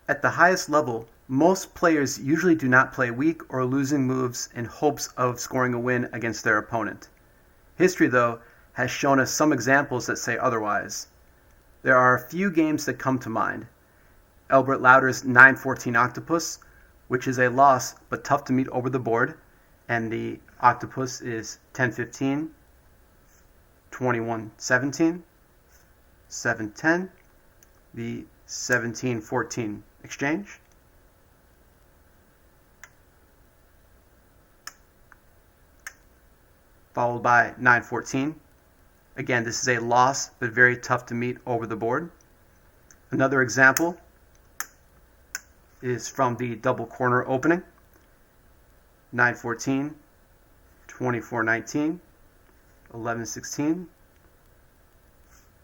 At the highest level, most players usually do not play weak or losing moves in hopes of scoring a win against their opponent. History, though, has shown us some examples that say otherwise. There are a few games that come to mind. Elbert Lauder's 9-14 Octopus, which is a loss but tough to meet over the board, and the Octopus is 10-15, 21-17, 7-10, the 17-14 exchange. Followed by 9-14. Again, this is a loss, but very tough to meet over the board. Another example is from the double corner opening. 9-14, 24-19, 11-16,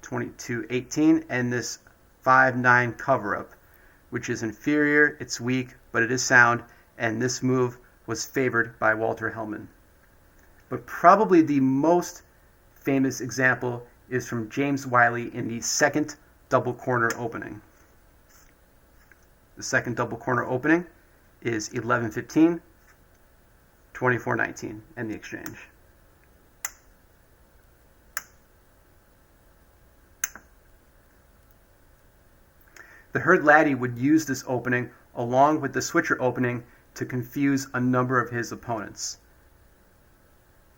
22-18, and this 5-9 cover-up, which is inferior, it's weak, but it is sound, and this move was favored by Walter Hellman. But probably the most famous example is from James Wyllie in the second double corner opening. The second double corner opening is 11-15, 24-19, and the exchange. The herd laddie would use this opening along with the switcher opening to confuse a number of his opponents.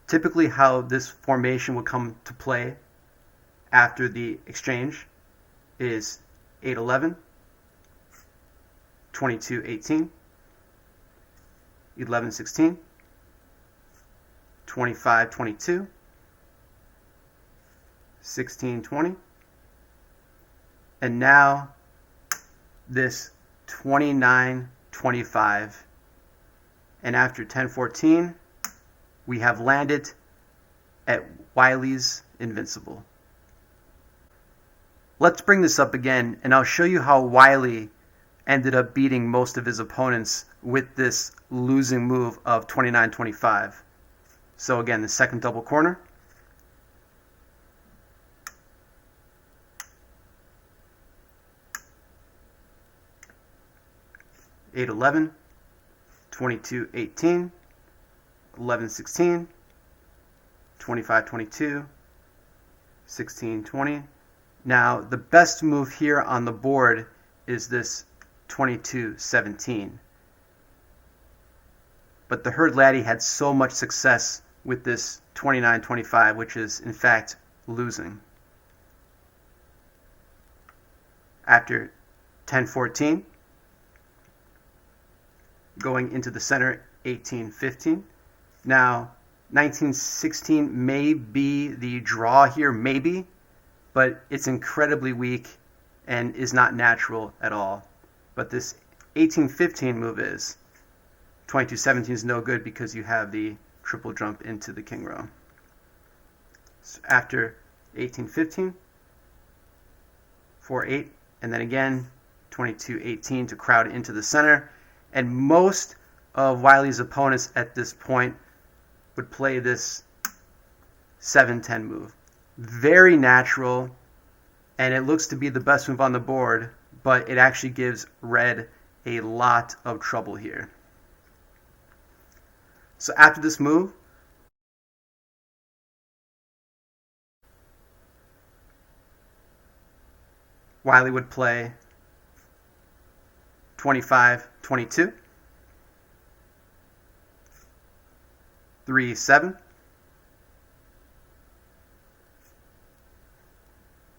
Typically how this formation would come to play after the exchange is 8-11, 22-18, 11-16, 25-22, 16-20, and now this 29-25, and after 10-14 we have landed at Wyllie's Invincible. Let's bring this up again, and I'll show you how Wyllie ended up beating most of his opponents with this losing move of 29-25. So again, the second double corner. Eight 11, 22-18, 11-16, 25-22, 16-20. Now, the best move here on the board is this 22-17. But the herd laddie had so much success with this 29-25, which is, in fact, losing. After 10-14, going into the center, 18-15. Now, 19-16 may be the draw here, maybe, but it's incredibly weak and is not natural at all. But this 18-15 move is. 22-17 is no good because you have the triple jump into the king row. So after 18-15, 4-8, and then again 22-18 to crowd into the center. And most of Wyllie's opponents at this point would play this 7-10 move. Very natural, and it looks to be the best move on the board, but it actually gives red a lot of trouble here. So after this move, Wyllie would play 25-22, 3-7,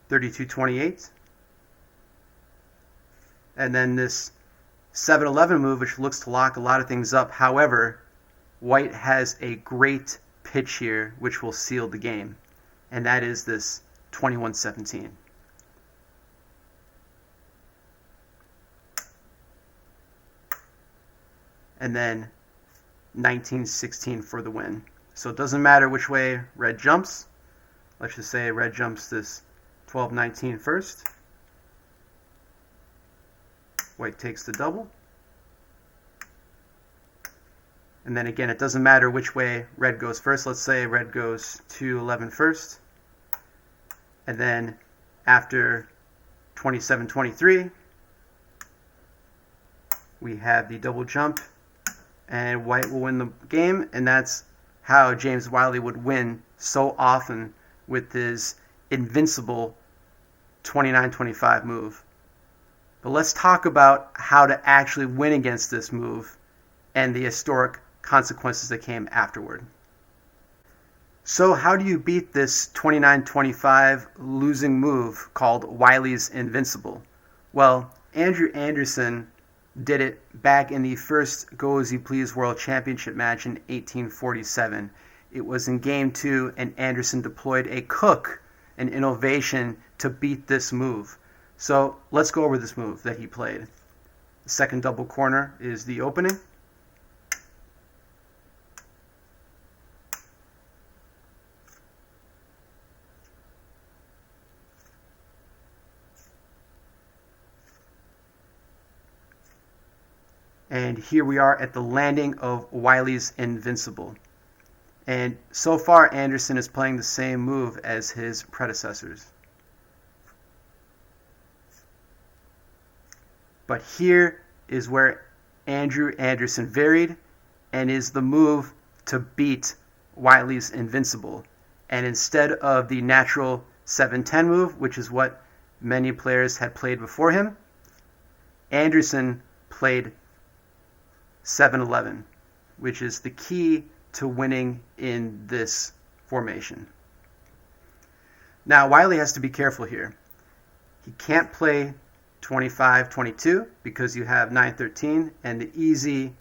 32-28, and then this 7-11 move, which looks to lock a lot of things up. However, White has a great pitch here, which will seal the game, and that is this 21-17. And then 19-16 for the win. So it doesn't matter which way red jumps. Let's just say red jumps this 12-19 first. White takes the double. And then again, it doesn't matter which way red goes first. Let's say red goes 2-11 first. And then after 27-23, we have the double jump, and white will win the game, and that's how James Wyllie would win so often with his Invincible 29-25 move. But let's talk about how to actually win against this move and the historic consequences that came afterward. So how do you beat this 29-25 losing move called Wyllie's Invincible? Well, Andrew Anderson did it back in the first Go As You Please World Championship match in 1847. It was in Game 2, and Anderson deployed a cook, an innovation, to beat this move. So let's go over this move that he played. The second double corner is the opening. And here we are at the landing of Wyllie's Invincible. And so far, Anderson is playing the same move as his predecessors. But here is where Andrew Anderson varied, and is the move to beat Wyllie's Invincible. And instead of the natural 7-10 move, which is what many players had played before him, Anderson played 7-11, which is the key to winning in this formation. Now, Wyllie has to be careful here. He can't play 25-22 because you have 9-13 and the easy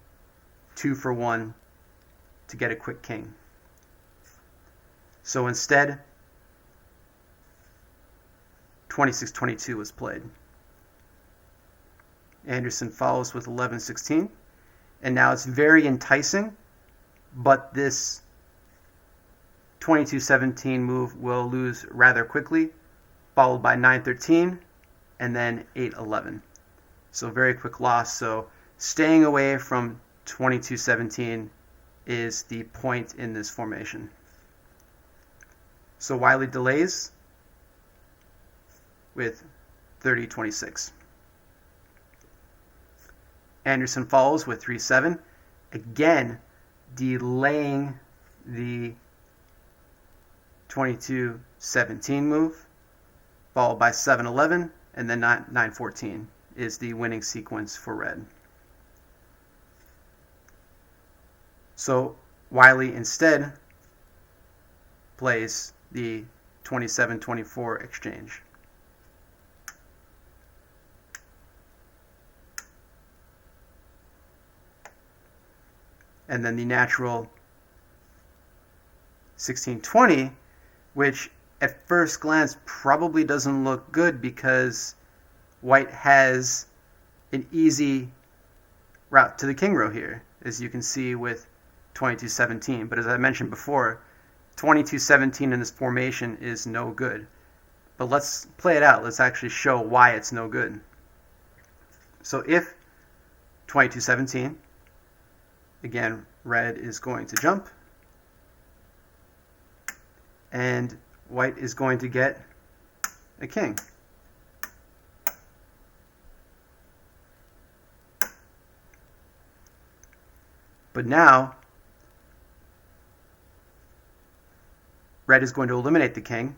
2-for-1 to get a quick king. So instead, 26-22 was played. Anderson follows with 11-16. And now it's very enticing, but this 22-17 move will lose rather quickly, followed by 9-13 and then 8-11. So very quick loss. So staying away from 22-17 is the point in this formation. So Wyllie delays with 30-26. Anderson follows with 3-7, again delaying the 22-17 move, followed by 7-11, and then 9-14 is the winning sequence for red. So Wyllie instead plays the 27-24 exchange. And then the natural 16-20, which at first glance probably doesn't look good because white has an easy route to the king row here, as you can see with 22-17. But as I mentioned before, 22-17 in this formation is no good. But let's play it out. Let's actually show why it's no good. So if 22-17, again, red is going to jump, and white is going to get a king. But now, red is going to eliminate the king.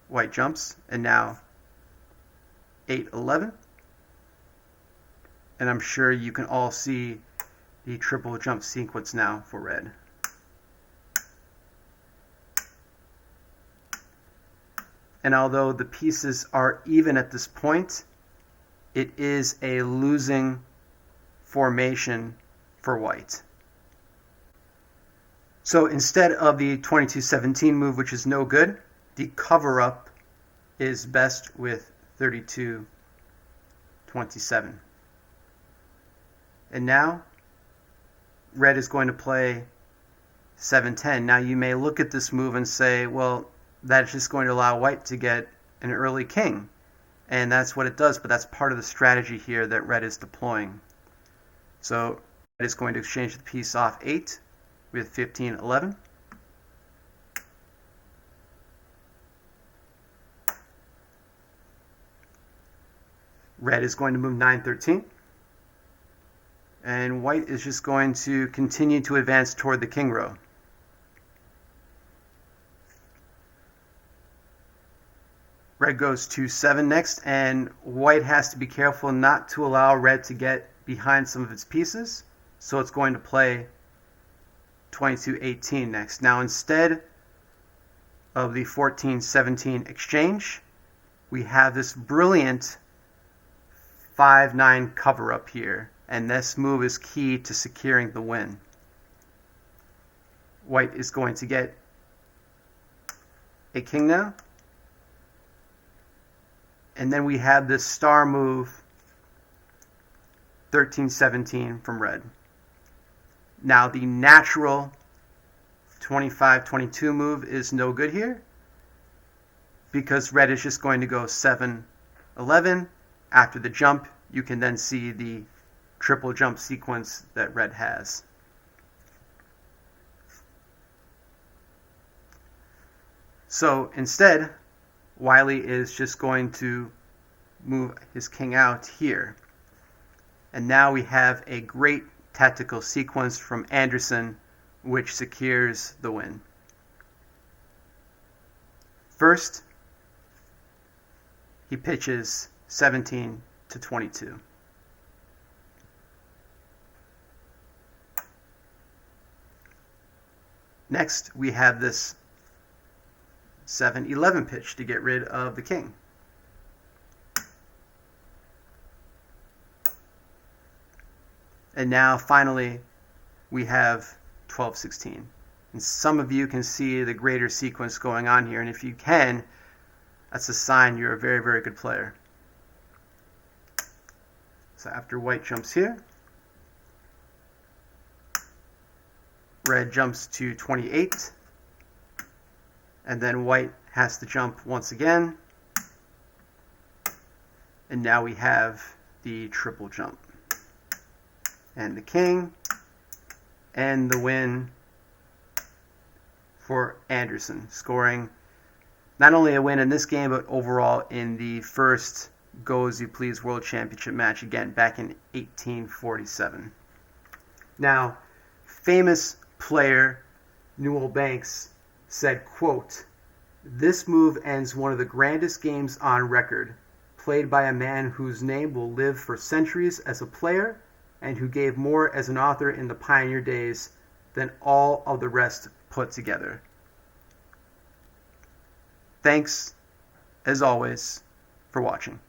White jumps, and now 8-11. And I'm sure you can all see the triple jump sequence now for red. And although the pieces are even at this point, it is a losing formation for white. So instead of the 22-17 move, which is no good, the cover-up is best with 32-27. And now, red is going to play 7-10. Now you may look at this move and say, well, that's just going to allow white to get an early king. And that's what it does, but that's part of the strategy here that red is deploying. So red is going to exchange the piece off 8 with 15-11. Red is going to move 9-13. And white is just going to continue to advance toward the king row. Red goes to 7 next, and white has to be careful not to allow red to get behind some of its pieces. So it's going to play 22-18 next. Now instead of the 14-17 exchange, we have this brilliant 5-9 cover up here, and this move is key to securing the win. White is going to get a king now. And then we have this star move 13-17 from red. Now the natural 25-22 move is no good here because red is just going to go 7-11. After the jump, you can then see the triple jump sequence that red has. So instead, Wyllie is just going to move his king out here. And now we have a great tactical sequence from Anderson, which secures the win. First, he pitches 17-22. Next, we have this 7-11 pitch to get rid of the king. And now, finally, we have 12-16. And some of you can see the greater sequence going on here. And if you can, that's a sign you're a very, very good player. So after white jumps here, red jumps to 28. And then white has to jump once again. And now we have the triple jump. And the king. And the win for Anderson, scoring not only a win in this game, but overall in the first Go As You Please World Championship match, again, back in 1847. Now, famous player Newell Banks said, quote, "This move ends one of the grandest games on record, played by a man whose name will live for centuries as a player and who gave more as an author in the pioneer days than all of the rest put together." Thanks, as always, for watching.